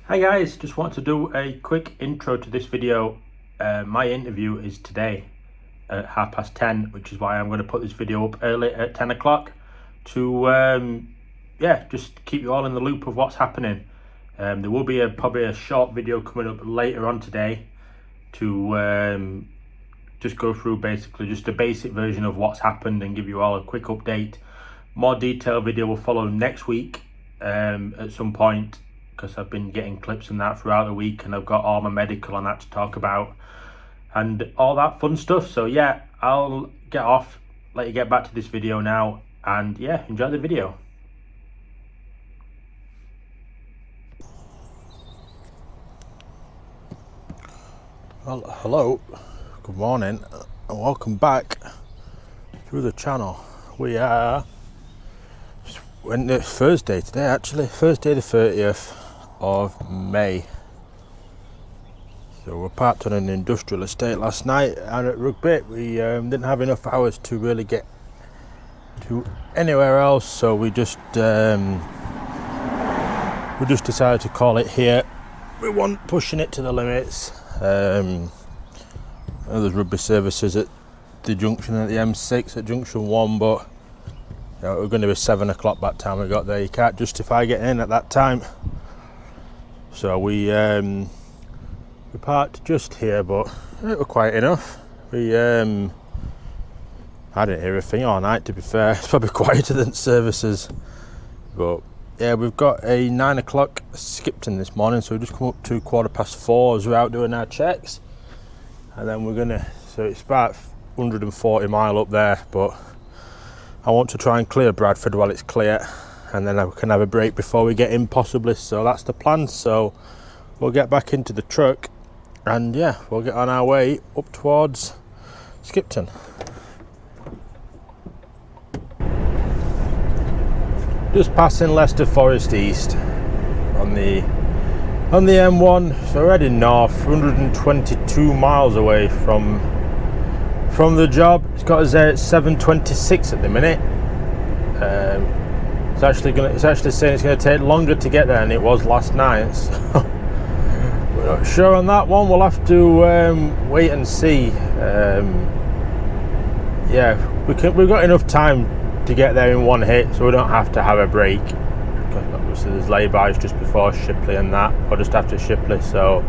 Hi guys, just want to do a quick intro to this video. My interview is today at 10:30, which is why I'm going to put this video up early at 10 o'clock to just keep you all in the loop of what's happening. There will be probably a short video coming up later on today to just go through basically just a basic version of what's happened and give you all a quick update. More detailed video will follow next week at some point, because I've been getting clips and that throughout the week, and I've got all my medical and that to talk about and all that fun stuff. So yeah, I'll get off, let you get back to this video now, and yeah, enjoy the video. Well, hello, good morning, and welcome back to the channel. We are Thursday today, actually, Thursday the 30th of May. So we're parked on an industrial estate last night, and at Rugby we didn't have enough hours to really get to anywhere else, so we just decided to call it here. We weren't pushing it to the limits. There's rugby services at the junction at the M6 at junction 1, but you know, it was going to be 7 o'clock by the time we got there. You can't justify getting in at that time. So we parked just here, but it was quiet enough. I didn't hear a thing all night, to be fair. It's probably quieter than services. But yeah, we've got a 9 o'clock Skipon this morning, so we just come up to 4:15 as we're out doing our checks. And then so it's about 140 mile up there, but I want to try and clear Bradford while it's clear, and then I can have a break before we get in possibly. So that's the plan. So we'll get back into the truck and yeah, we'll get on our way up towards Skipon. Just passing Leicester Forest East on the M1, so we're heading north, 122 miles away from the job. It's got us there at 7:26 at the minute. It's actually saying it's going to take longer to get there than it was last night. So we're not sure on that one. We'll have to wait and see. Yeah, we've got enough time to get there in one hit, so we don't have to have a break. Obviously there's lay-bys just before Shipley and that, or just after Shipley, so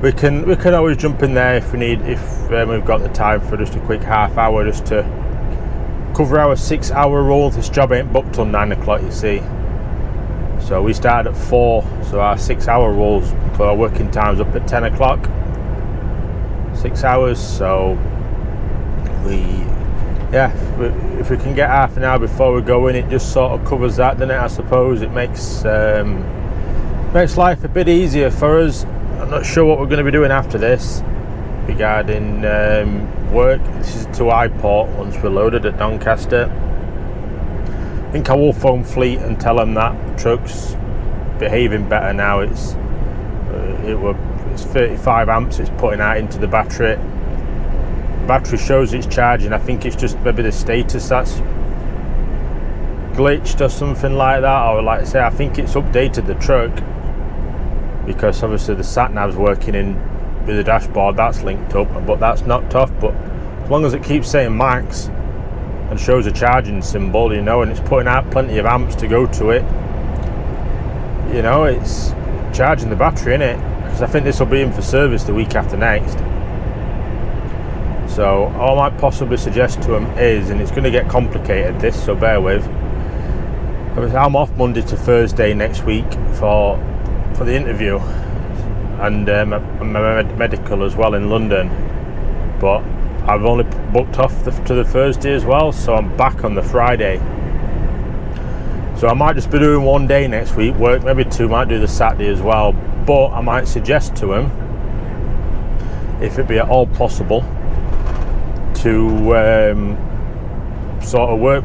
we can always jump in there if we've got the time for just a quick half hour, just to cover our 6 hour rule. This job ain't booked till 9 o'clock, you see, so we started at 4, so our 6 hour rules for our working times up at 10 o'clock, 6 hours. So if we can get half an hour before we go in, it just sort of covers that, doesn't it? I suppose it makes life a bit easier for us. I'm not sure what we're going to be doing after this regarding work. This is to iport once we're loaded at Doncaster. I think I will phone Fleet and tell them that the truck's behaving better now. It's 35 amps it's putting out into the battery. Battery shows it's charging. I think it's just maybe the status that's glitched or something like that, or like I say, I think it's updated the truck, because obviously the sat nav's working in with the dashboard, that's linked up, but that's knocked off. But as long as it keeps saying max and shows a charging symbol, you know, and it's putting out plenty of amps to go to it, you know, it's charging the battery, in it, because I think this will be in for service the week after next. So all I might possibly suggest to them is, and it's going to get complicated this, so bear with, I'm off Monday to Thursday next week for the interview, and my medical as well in London, but I've only booked off to the Thursday as well, so I'm back on the Friday. So I might just be doing one day next week, work maybe two, might do the Saturday as well, but I might suggest to them, if it be at all possible, to sort of work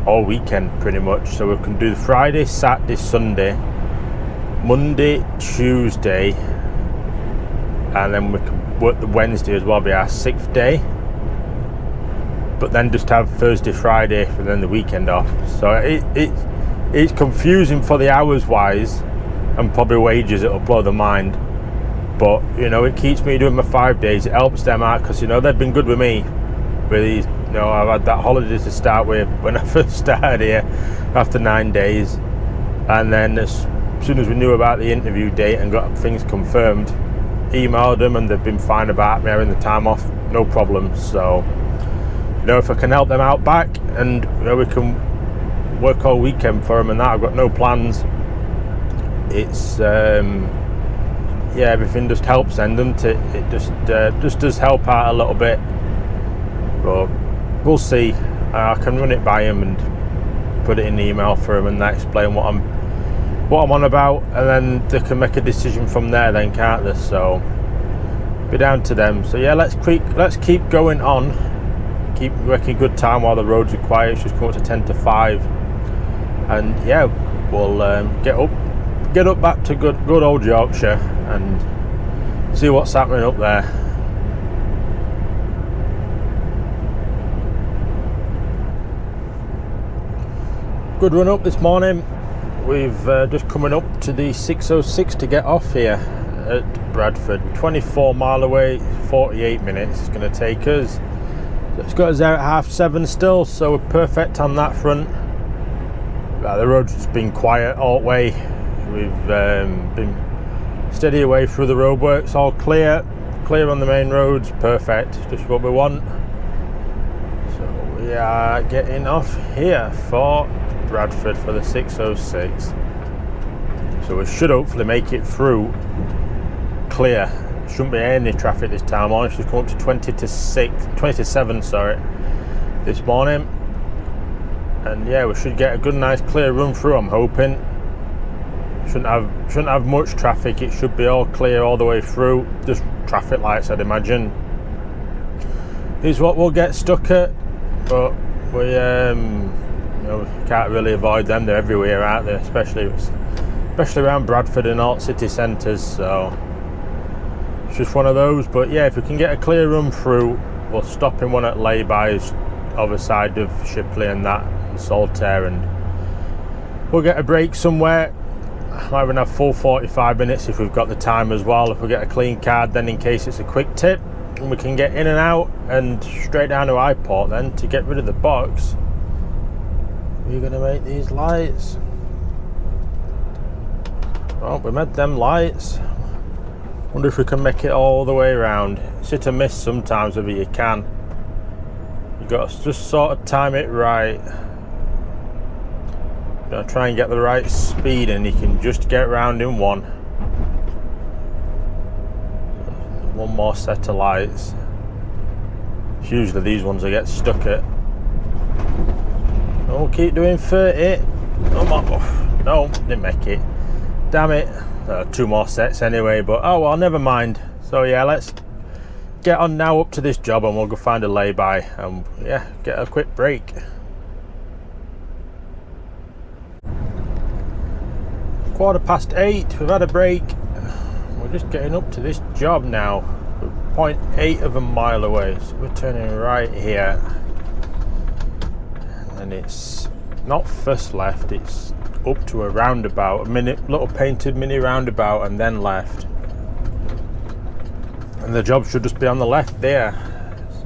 all weekend pretty much, so we can do the Friday, Saturday, Sunday, Monday, Tuesday, and then we can work the Wednesday as well, be our 6th day, but then just have Thursday, Friday for then the weekend off. So it's confusing for the hours wise, and probably wages, it'll blow their mind. But you know, it keeps me doing my 5 days. It helps them out because you know they've been good with me. With these, you know, I've had that holiday to start with when I first started here after 9 days, and then as soon as we knew about the interview date and got things confirmed, emailed them, and they've been fine about me having the time off, no problem. So you know, if I can help them out back, and you know, we can work all weekend for them and that, I've got no plans. It's yeah, everything just helps, and it just does help out a little bit. But we'll see. I can run it by him and put it in the email for him and that, explain what I'm on about, and then they can make a decision from there then, can't they? So be down to them. So yeah, let's keep going on, keep working good time while the roads are quiet. It's just come up to 10 to 5, and yeah, we'll get up back to good old Yorkshire and see what's happening up there. Good run up this morning. We've just coming up to the 606 to get off here at Bradford. 24 mile away, 48 minutes it's going to take us. It's got us there at 7:30 still, so we're perfect on that front. The road's just been quiet all the way. We've been steady away through the roadworks, all clear on the main roads, perfect, just what we want. So we are getting off here for Bradford for the 606. So we should hopefully make it through clear. Shouldn't be any traffic this time on. It's just come up to 20 to 7, sorry, this morning. And yeah, we should get a good nice clear run through, I'm hoping. Shouldn't have much traffic. It should be all clear all the way through. Just traffic lights, I'd imagine, is what we'll get stuck at. But we you know, we can't really avoid them. They're everywhere, aren't they? Especially around Bradford and all city centres. So it's just one of those. But yeah, if we can get a clear run through, we'll stop in one at lay-bys other side of Shipley and that, and Saltaire, and we'll get a break somewhere. Might even have full 45 minutes if we've got the time as well. If we get a clean card, then in case it's a quick tip, and we can get in and out and straight down to iport then to get rid of the box. We're going to make these lights. Well, we made them lights. Wonder if we can make it all the way around. It's hit and miss sometimes whether you can. You've got to just sort of time it right. You're going to try and get the right speed, and you can just get round in one. One more set of lights. It's usually these ones I get stuck at. We'll keep doing 30. Oh, no, didn't make it. Damn it. 2 more sets anyway, but oh well, never mind. So yeah, let's get on now up to this job, and we'll go find a lay-by and yeah, get a quick break. (8:15), we've had a break. We're just getting up to this job now. We're 0.8 of a mile away, so we're turning right here. And it's not first left, it's up to a roundabout, little painted mini roundabout, and then left. And the job should just be on the left there.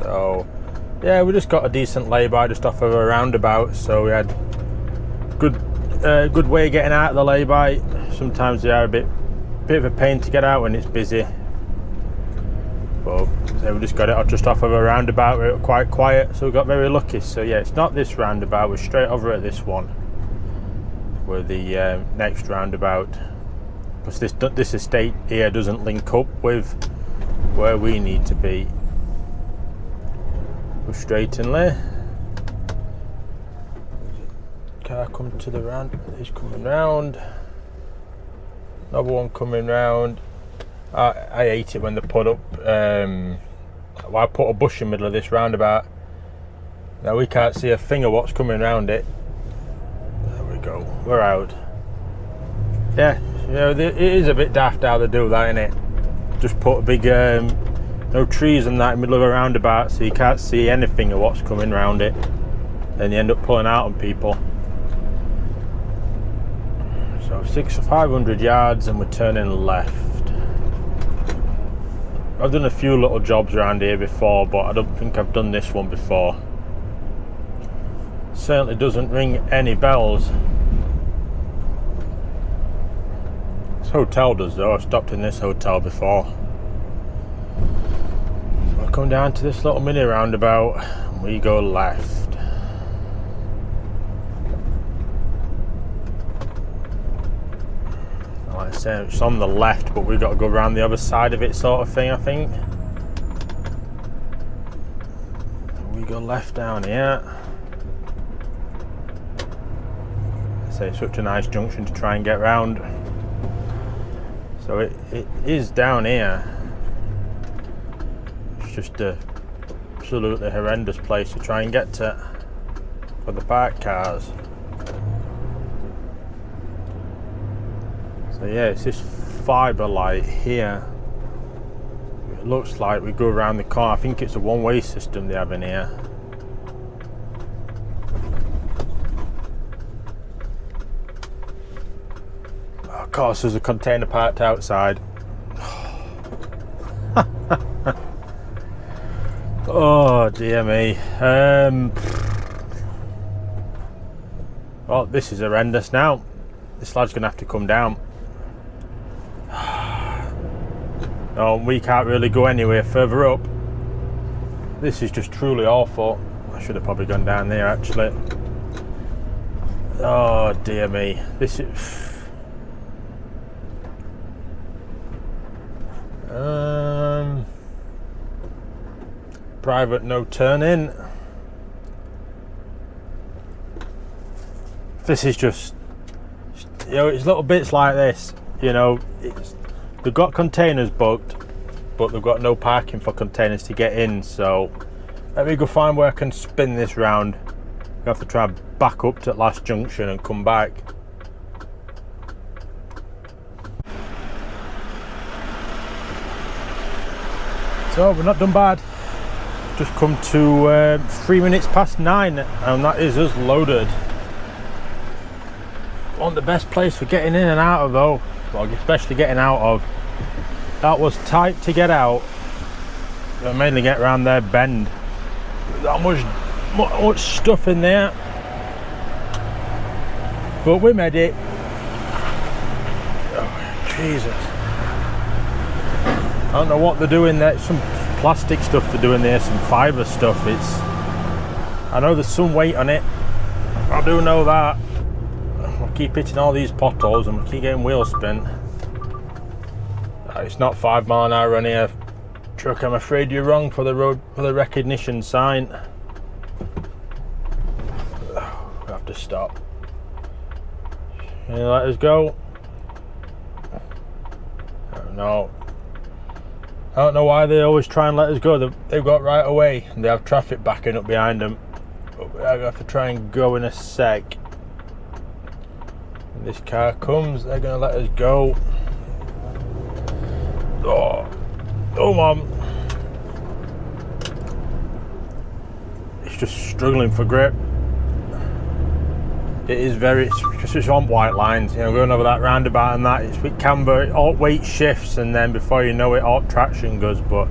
So yeah, we just got a decent lay-by just off of a roundabout, so we had good way of getting out of the lay-by. Sometimes they are a bit of a pain to get out when it's busy, but so we just got it just off of a roundabout where it was quite quiet, so we got very lucky. So yeah, it's not this roundabout, we're straight over at this one. We're the next roundabout, because this estate here doesn't link up with where we need to be. Go straightenly. Car come to the round, he's coming round. Another one coming round. I hate it when they put up I put a bush in the middle of this roundabout. Now we can't see a thing of what's coming around it. There we go, we're out. Yeah, you know, it is a bit daft how they do that, innit? Just put a big no trees and that in the middle of a roundabout, so you can't see anything of what's coming around it, and you end up pulling out on people. So So 500 yards and we're turning left. I've done a few little jobs around here before, but I don't think I've done this one before. Certainly doesn't ring any bells. This hotel does though. I've stopped in this hotel before. So I come down to this little mini roundabout and we go left. Like I say, it's on the left, but we've got to go around the other side of it, sort of thing, I think. We go left down here. I say, such a nice junction to try and get round. So it is down here. It's just a absolutely horrendous place to try and get to for the parked cars. So yeah, it's this fibre light here. It looks like we go around the corner. I think it's a one-way system they have in here. Of course, there's a container parked outside. Oh dear me. Well, this is horrendous now. This lad's gonna have to come down. Oh, we can't really go anywhere further up. This is just truly awful. I should have probably gone down there actually. Oh dear me. This is private no turn in. This is just, you know, it's little bits like this, you know, they've got containers booked, but they've got no parking for containers to get in. So let me go find where I can spin this round. I have to try and back up to the last junction and come back. So we're not done bad. Just come to 3 minutes past 9 and that is us loaded. One of the best place for getting in and out of though, well, especially getting out of. That was tight to get out. I mainly get around their bend. That much stuff in there. But we made it. Oh, Jesus. I don't know what they're doing there. Some plastic stuff they're doing there, some fibre stuff. I know there's some weight on it. I do know that. I'll keep hitting all these potholes and we'll keep getting wheel spin. It's not 5 mile an hour on here. Truck, I'm afraid you're wrong for the road, for the recognition sign. We have to stop. Can you let us go? No. I don't know why they always try and let us go. They've got right away and they have traffic backing up behind them. But I have to try and go in a sec. When this car comes, they're going to let us go. Oh mum. It's just struggling for grip. It is it's on white lines, you know, going over that roundabout and that, it's with camber, alt weight shifts and then before you know it, alt traction goes, but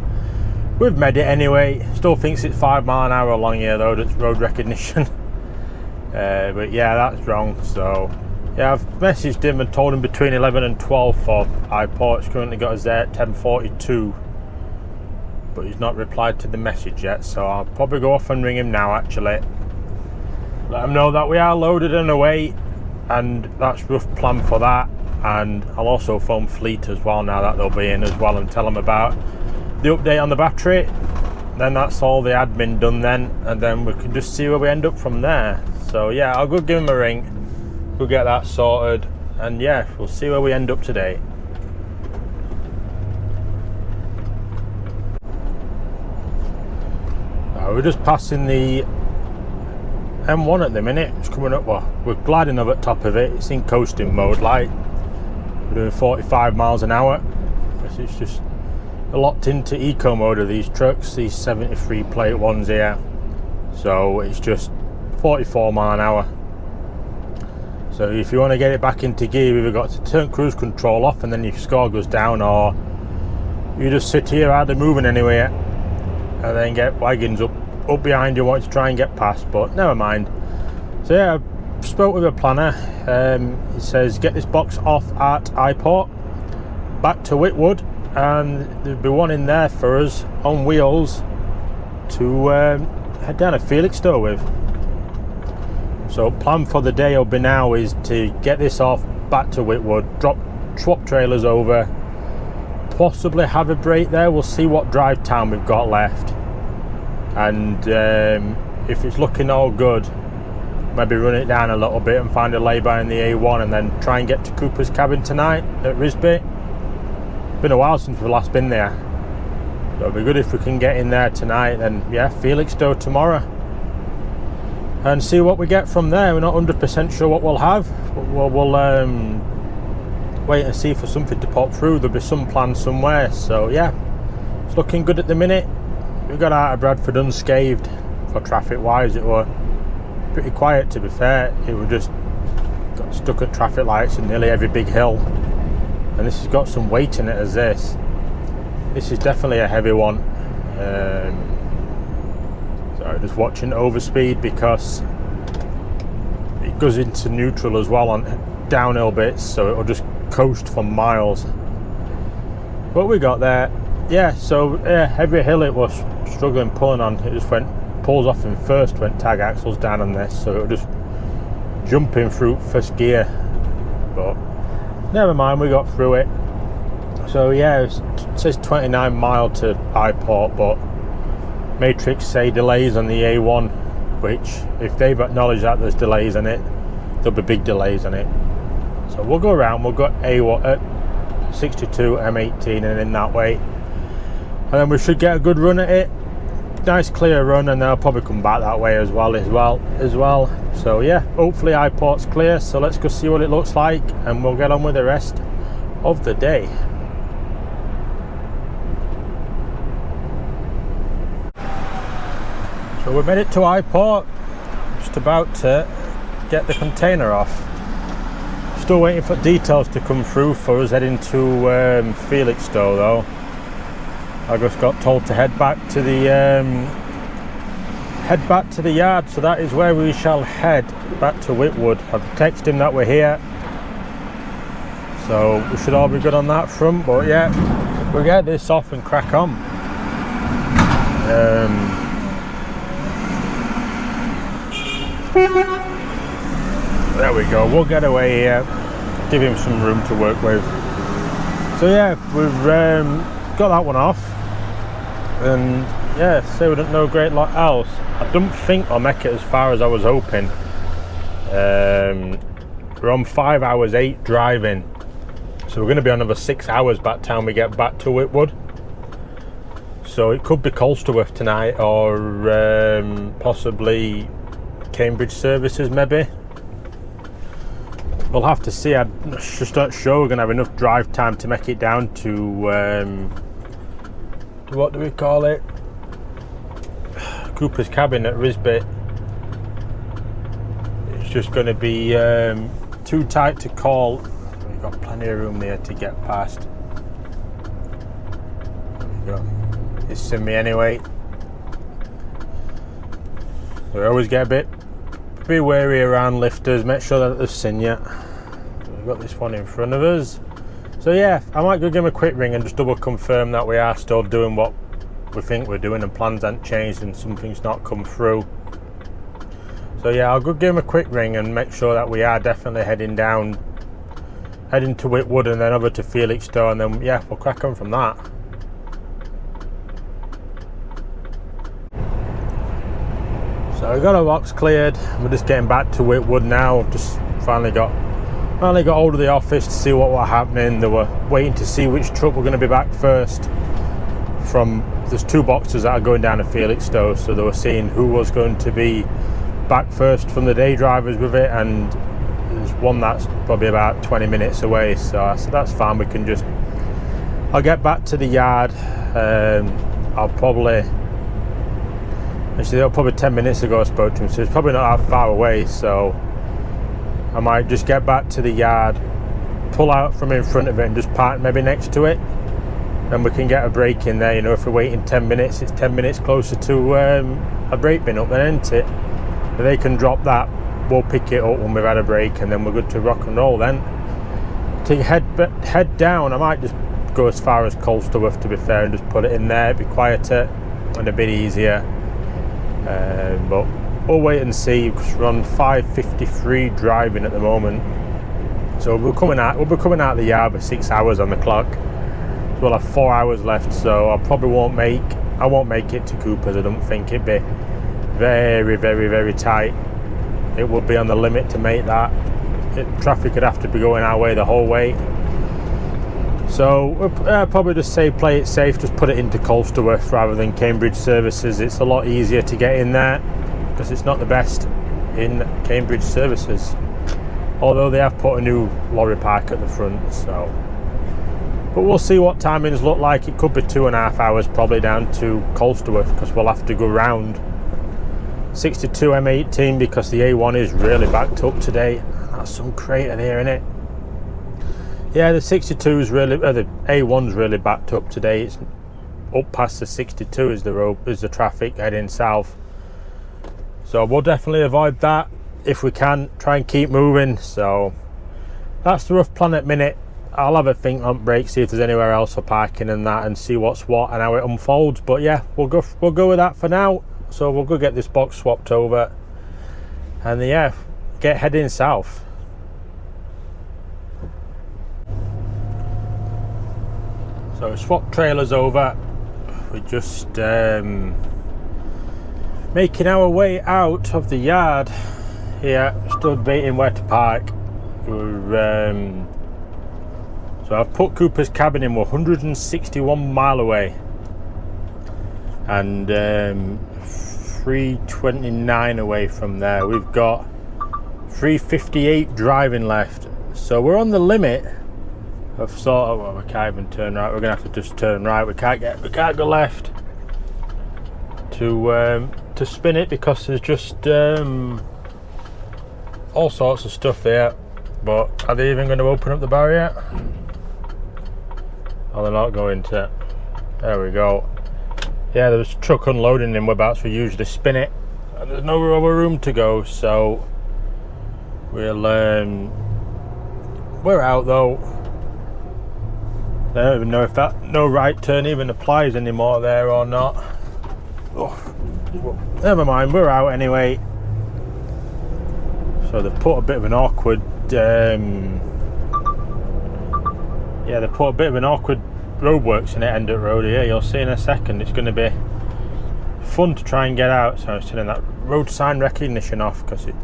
we've made it anyway. Still thinks it's 5 mile an hour along here though, that's road recognition. But yeah, that's wrong, so yeah, I've messaged him and told him between 11 and 12 for iport. It's currently got us there at 10:42, but he's not replied to the message yet, so I'll probably go off and ring him now actually. Let him know that we are loaded and away, and that's rough plan for that. And I'll also phone Fleet as well now that they'll be in as well and tell them about the update on the battery. Then that's all the admin done then, and then we can just see where we end up from there. So yeah, I'll go give him a ring. We'll get that sorted, and yeah, we'll see where we end up today. We're just passing the M1 at the minute. It's coming up, well, we're gliding up at top of it. It's in coasting mode, like we're doing 45 miles an hour. It's just locked into eco mode of these trucks, these 73 plate ones here. So it's just 44 mile an hour. So if you want to get it back into gear, you've either got to turn cruise control off and then your score goes down, or you just sit here hardly moving anywhere and then get wagons up behind you wanting to try and get past, but never mind. So yeah, I spoke with a planner. It says get this box off at iport, back to Whitwood, and there'll be one in there for us on wheels to head down to Felixstowe with. So plan for the day will be now is to get this off, back to Whitwood, swap trailers over, possibly have a break there. We'll see what drive time we've got left, and if it's looking all good, maybe run it down a little bit and find a lay-by in the A1, and then try and get to Cooper's cabin tonight at Risby. Been a while since we've last been there, so it'll be good if we can get in there tonight, and yeah, Felixstowe tomorrow, and see what we get from there. We're not 100% sure what we'll have, but we'll wait and see for something to pop through. There'll be some plan somewhere, so yeah, it's looking good at the minute. We got out of Bradford unscathed for traffic wise. It were pretty quiet, to be fair. It was just got stuck at traffic lights in nearly every big hill, and this has got some weight in it as this is definitely a heavy one. So just watching overspeed, because it goes into neutral as well on downhill bits, so it'll just coast for miles. But we got there. Yeah, so yeah, every hill it was struggling pulling on, it just pulls off in first when tag axles down on this, so it was just jumping through first gear, but never mind, we got through it. So yeah, it says 29 mile to iport, but Matrix say delays on the A1, which if they've acknowledged that there's delays on it, there'll be big delays on it. So we'll go around, we'll go A1 at 62 M18 and in that way, and then we should get a good run at it. Nice clear run, and then I'll probably come back that way as well. So yeah, hopefully iport's clear, so let's go see what it looks like, and we'll get on with the rest of the day. So we made it to iport, just about to get the container off. Still waiting for details to come through for us heading to Felixstowe though. I just got told to head back to the yard, so that is where we shall head back to Whitwood. I've texted him that we're here, so we should all be good on that front. But yeah, we'll get this off and crack on. There we go, we'll get away here, give him some room to work with. So yeah, we've got that one off, and yeah, so we don't know a great lot else. I don't think I'll make it as far as I was hoping. We're on 5 hours 8 driving, so we're going to be on another 6 hours by the time we get back to Whitwood. So it could be Colsterworth tonight, or possibly Cambridge services maybe. We'll have to see. I'm just not sure we're going to have enough drive time to make it down to what do we call it, Cooper's cabin at Risby. It's just going to be too tight to call. We've got plenty of room there to get past. There we go. It's seen me anyway. We always get a bit be wary around lifters, make sure that they've seen you. We've got this one in front of us. So yeah, I might go give him a quick ring and just double confirm that we are still doing what we think we're doing and plans haven't changed and something's not come through. So yeah, I'll go give him a quick ring and make sure that we are definitely heading to Whitwood and then over to Felixstowe, and then yeah, we'll crack on from that. So we got our box cleared. We're just getting back to Whitwood now. Just finally got hold of the office to see what was happening. They were waiting to see which truck we're going to be back first. There's 2 boxes that are going down to Felixstowe, so they were seeing who was going to be back first from the day drivers with it, and there's one that's probably about 20 minutes away. So I said that's fine. I'll get back to the yard. Actually, probably 10 minutes ago I spoke to him, so it's probably not that far away, so I might just get back to the yard, pull out from in front of it and just park maybe next to it. Then we can get a break in there. You know, if we're waiting 10 minutes, it's 10 minutes closer to a break bin up then, isn't it? If they can drop that, we'll pick it up when we've had a break, and then we're good to rock and roll then. To head down, I might just go as far as Colsterworth, to be fair, and just put it in there. It'd be quieter and a bit easier. But we'll wait and see, because we're on 5:53 driving at the moment. So we'll be coming out of the yard with 6 hours on the clock. We'll have 4 hours left, so I probably won't make it to Cooper's. I don't think. It'd be very, very, very tight. It would be on the limit to make that. Traffic would have to be going our way the whole way. So we'll probably just say play it safe, just put it into Colsterworth rather than Cambridge Services. It's a lot easier to get in there, because it's not the best in Cambridge Services. Although they have put a new lorry park at the front, so. But we'll see what timings look like. It could be 2.5 hours probably down to Colsterworth, because we'll have to go round 62 M18 because the A1 is really backed up today. That's some crater there, isn't it? Yeah, the 62 is really, the A1's really backed up today. It's up past the 62 is the traffic heading south. So we'll definitely avoid that if we can. Try and keep moving. So that's the rough plan at minute. I'll have a think on break, see if there's anywhere else for parking and that, and see what's what and how it unfolds. But yeah, we'll go with that for now. So we'll go get this box swapped over, and yeah, get heading south. So swap trailers over. We're just making our way out of the yard here. Still debating where to park. So I've put Cooper's cabin in. We're 161 mile away, and 329 away from there. We've got 358 driving left. So we're on the limit of sort of, well, we can't even turn right. We're gonna have to just turn right. We can't go left to spin it, because there's just all sorts of stuff there. But are they even going to open up the barrier? Oh, they're not going to. There we go. Yeah, there was a truck unloading in whereabouts we usually spin it, and there's no other room to go, so we're out though. I don't even know if that no right turn even applies anymore there or not. Oh, never mind, we're out anyway. So they've put a bit of an awkward yeah, they put a bit of an awkward roadworks in it, end of road here. You'll see in a second. It's going to be fun to try and get out. So I was turning that road sign recognition off, because it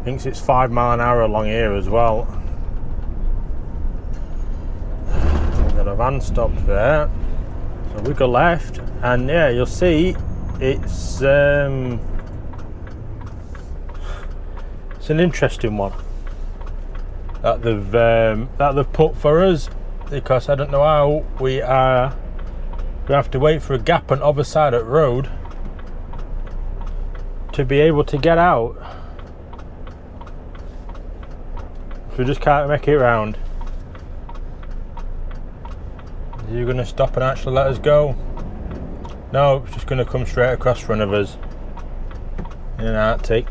thinks it's 5 mile an hour along here as well. We've got a van stop there, so we go left, and yeah, you'll see it's an interesting one that they've put for us, because I don't know how we have to wait for a gap on other side of the road to be able to get out. So we just can't make it round. Are you going to stop and actually let us go? No, it's just going to come straight across front of us in an Arctic.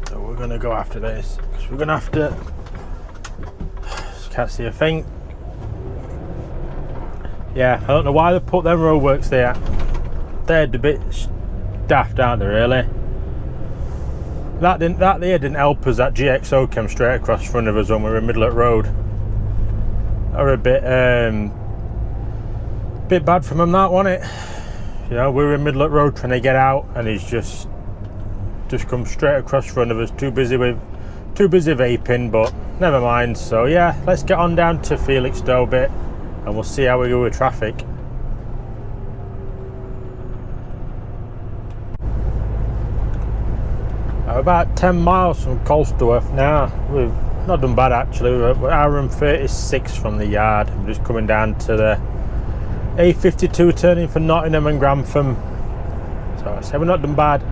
So we're going to go after this, because we're going to have to. Can't see a thing. Yeah, I don't know why they put them roadworks there. They're a bit daft, aren't they, really? That there didn't help us. That GXO came straight across front of us when we were in Middle at Road. That were a bit bad from him, that, wasn't it? You know, we were in Middle at Road trying to get out, and he's just come straight across front of us. Too busy vaping, but never mind. So yeah, let's get on down to Felixstowe bit, and we'll see how we go with traffic. About 10 miles from Colsterworth now. We've not done bad actually. We're an hour and 36 from the yard. I'm just coming down to the A52 turning for Nottingham and Grantham. So I say we're not done bad.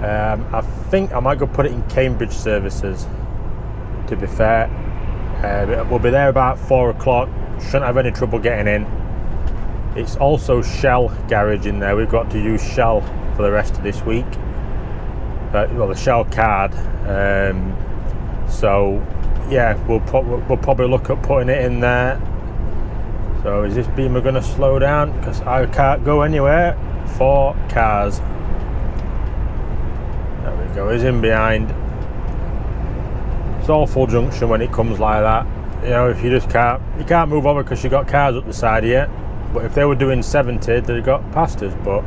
I think I might go put it in Cambridge Services. to be fair. We'll be there about 4 o'clock. Shouldn't have any trouble getting in. It's also Shell garage in there. We've got to use Shell for the rest of this week. Well, the Shell card. So yeah, we'll probably look at putting it in there. So is this Beamer going to slow down? Because I can't go anywhere for cars. There we go, he's in behind. It's awful junction when it comes like that. You know, if you can't move over because you've got cars up the side here. But if they were doing 70, they'd got past us. But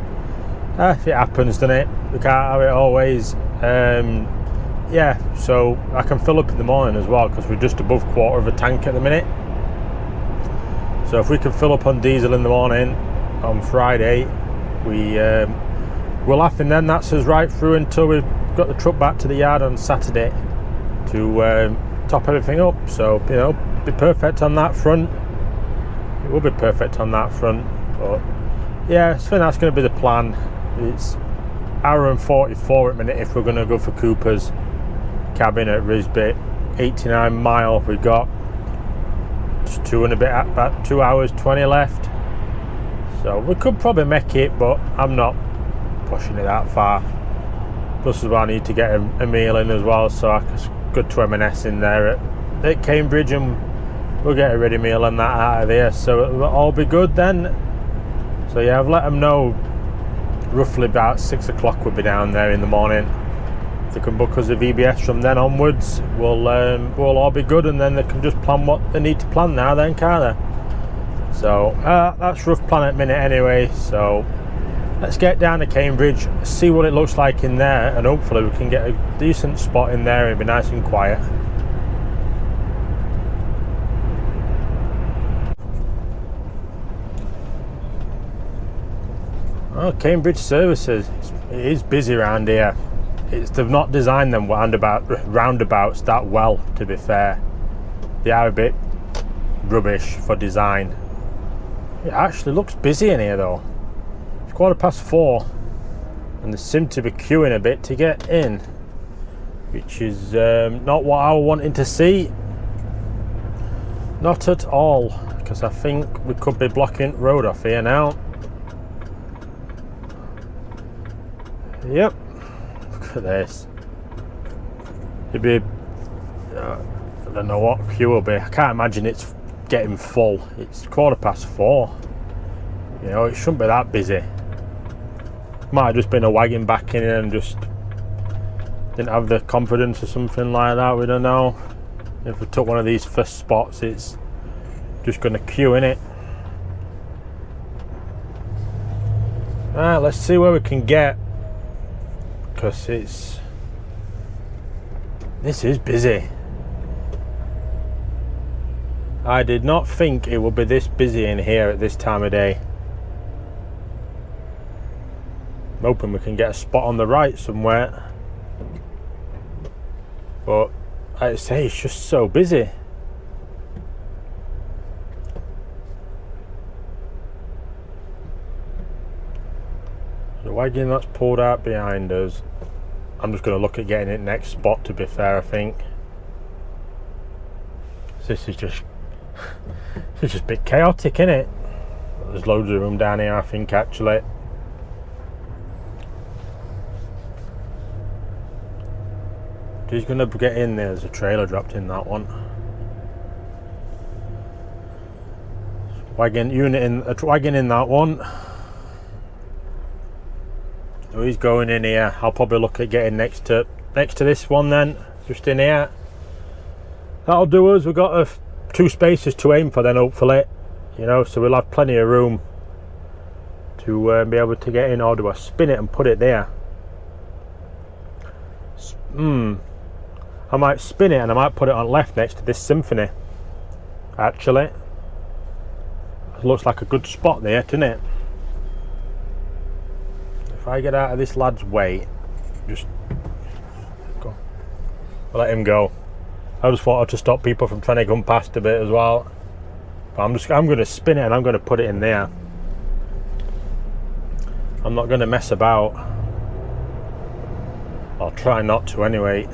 if it happens, then we can't have it always. Yeah, so I can fill up in the morning as well because we're just above quarter of a tank at the minute. So if we can fill up on diesel in the morning on Friday, we're laughing then. That's us right through until we've got the truck back to the yard on Saturday to top everything up. So, you know, be perfect on that front. It will be perfect on that front. But yeah, I think that's going to be the plan. It's hour and 44 at the minute if we're going to go for Cooper's cabin at Risbit. 89 mile we've got. Just 2 and a bit, about 2 hours 20 left. So we could probably make it, but I'm not pushing it that far. Plus as well, I need to get a meal in as well, so I can go to M&S in there at Cambridge and we'll get a ready meal and that out of there, so it'll all be good then. So yeah, I've let them know roughly about 6 o'clock we'll be down there in the morning. If they can book us a VBS from then onwards, we'll all be good, and then they can just plan what they need to plan now then, can't they? So that's rough plan at the minute anyway. So let's get down to Cambridge, see what it looks like in there, and hopefully we can get a decent spot in there and be nice and quiet. Oh, Cambridge services. It is busy around here. They've not designed them roundabouts that well, to be fair. They are a bit rubbish for design. It actually looks busy in here though. It's 4:15 and they seem to be queuing a bit to get in, which is not what I was wanting to see. Not at all, because I think we could be blocking road off here now. Yep, look at this. It'd be, I don't know what queue will be. I can't imagine it's getting full. It's 4:15. You know, it shouldn't be that busy. Might have just been a wagon backing in and just didn't have the confidence or something like that. We don't know. If we took one of these first spots, it's just going to queue in it. Alright, let's see where we can get. Because this is busy. I did not think it would be this busy in here at this time of day. I'm hoping we can get a spot on the right somewhere. But like I say, it's just so busy. The wagon that's pulled out behind us, I'm just going to look at getting it next spot, to be fair, I think. This is just a bit chaotic, isn't it? There's loads of room down here, I think, actually. Who's going to get in there? There's a trailer dropped in that one. Wagon unit in a wagon in that one. So he's going in here. I'll probably look at getting next to this one then, just in here. That'll do us. We've got 2 spaces to aim for then, hopefully. You know, so we'll have plenty of room to be able to get in. Or do I spin it and put it there? I might spin it and I might put it on left next to this Symphony. Actually, it looks like a good spot there, doesn't it? If I get out of this lad's way, just go. I'll let him go. I just thought to stop people from trying to come past a bit as well. But I'm going to spin it and I'm going to put it in there. I'm not going to mess about. I'll try not to anyway.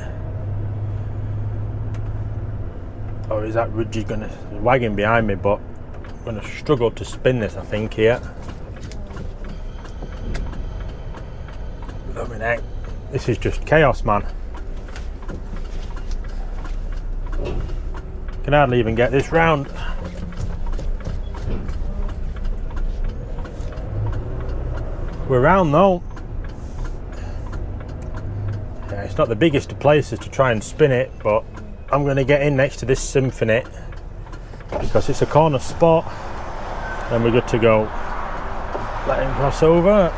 or is that ridge gonna wagging behind me? But I'm gonna struggle to spin this, I think, here. I mean, this is just chaos, man. Can hardly even get this round. We're round though. Yeah, it's not the biggest of places to try and spin it, but I'm going to get in next to this symphony because it's a corner spot. Then we're good to go. Let him cross over.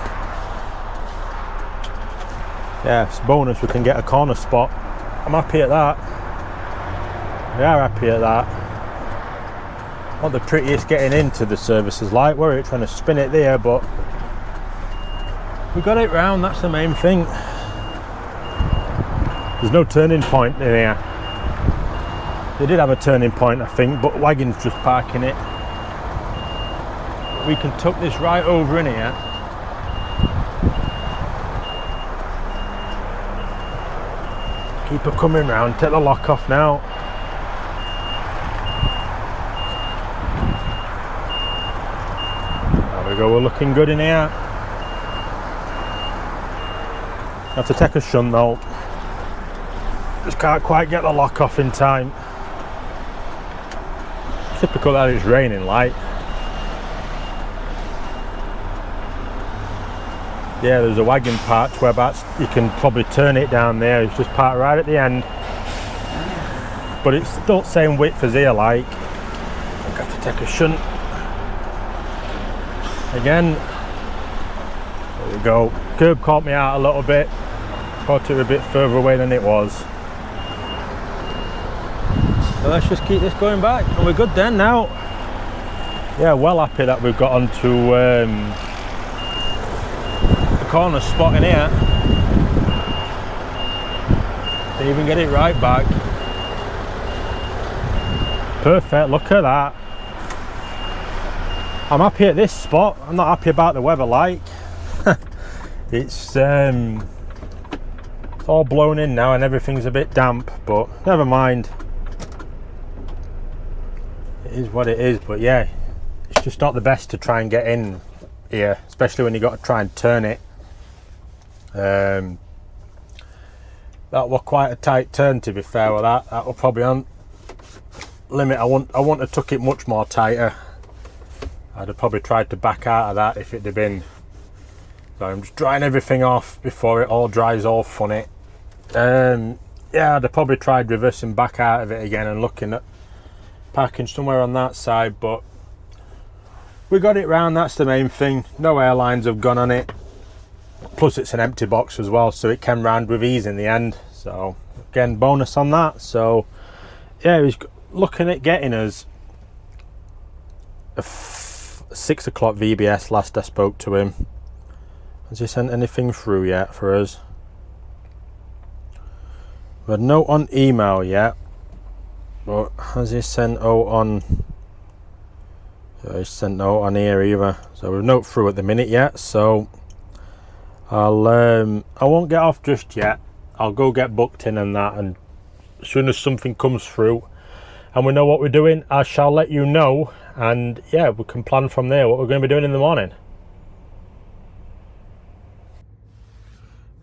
Yeah, it's a bonus we can get a corner spot. I'm happy at that. We are happy at that. Not the prettiest getting into the services like, were it? Trying to spin it there, but we got it round, that's the main thing. There's no turning point in here. They did have a turning point, I think, but wagon's just parking it. We can tuck this right over in here. Keep her coming round, take the lock off now. There we go, we're looking good in here. Have to take a shunt though. Just can't quite get the lock off in time. Typical that it's raining like. Yeah, there's a wagon parked whereabouts you can probably turn it down there. It's just parked right at the end. But it's still the same width as here like. I have to take a shunt. Again. There we go. Curb caught me out a little bit. Thought it was a bit further away than it was. So let's just keep this going back and we're good then now. Yeah, well happy that we've got onto the corner spot in here. Didn't even get it right back. Perfect, look at that. I'm happy at this spot. I'm not happy about the weather like. It's all blown in now and everything's a bit damp, but never mind. It is what it is, but yeah, it's just not the best to try and get in here, especially when you got to try and turn it. That was quite a tight turn, to be fair with that. That was probably on limit. I wouldn't have took it much more tighter. I'd have probably tried to back out of that if it had been. So I'm just drying everything off before it all dries all funny. Yeah, I'd have probably tried reversing back out of it again and looking at parking somewhere on that side, but we got it round, that's the main thing. No airlines have gone on it. Plus it's an empty box as well, so it came round with ease in the end. So again, bonus on that. So yeah, he was looking at getting us a 6 o'clock VBS last I spoke to him. Has he sent anything through yet for us? We had no on email yet, but has he sent out on? He's sent no on here either. So we've no through at the minute yet. So I won't get off just yet. I'll go get booked in and that, and as soon as something comes through and we know what we're doing, I shall let you know. And yeah, we can plan from there what we're going to be doing in the morning.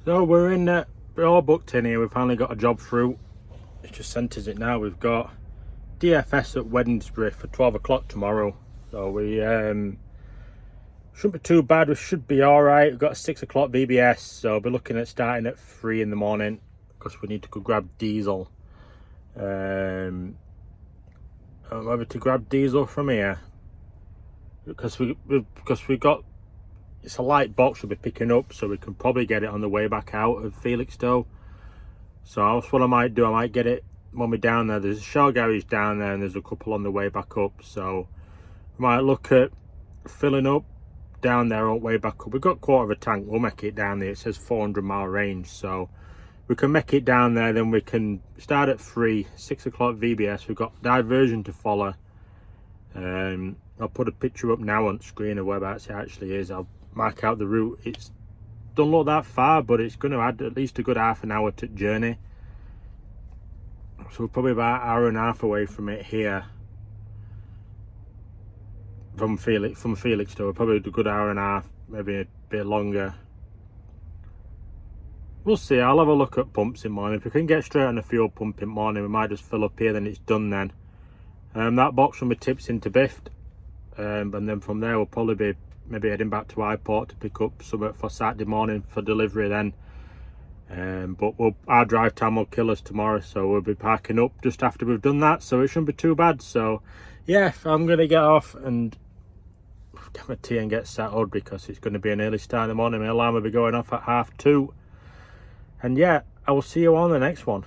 So we're all booked in here. We've finally got a job through. It's just sent us it now. We've got DFS at Wednesbury for 12 o'clock tomorrow. So we shouldn't be too bad. We should be all right. We've got a 6 o'clock VBS, so we'll be looking at starting at 3 in the morning because we need to go grab diesel. Whether to grab diesel from here because we got. It's a light box we'll be picking up, so we can probably get it on the way back out of Felixstowe. So that's what I might do. I might get it when we're down there. There's a shell garage down there and there's a couple on the way back up. So we might look at filling up down there on the way back up. We've got a quarter of a tank. We'll make it down there. It says 400-mile range. So we can make it down there. Then we can start at 3, 6 o'clock VBS. We've got diversion to follow. I'll put a picture up now on screen of whereabouts it actually is. I'll mark out the route. It's don't look that far, but it's going to add at least a good half an hour to journey. So we're probably about an hour and a half away from it here. From Felixstowe, probably a good hour and a half, maybe a bit longer. We'll see. I'll have a look at pumps in the morning. If we can get straight on a fuel pump in the morning, we might just fill up here, then it's done then. That box will be tips into Bift, and then from there we'll probably be maybe heading back to iport to pick up something for Saturday morning for delivery then. But our drive time will kill us tomorrow, so we'll be parking up just after we've done that, so it shouldn't be too bad. So yeah, I'm going to get off and get my tea and get settled, because it's going to be an early start in the morning. My alarm will be going off at 2:30. And yeah, I will see you on the next one.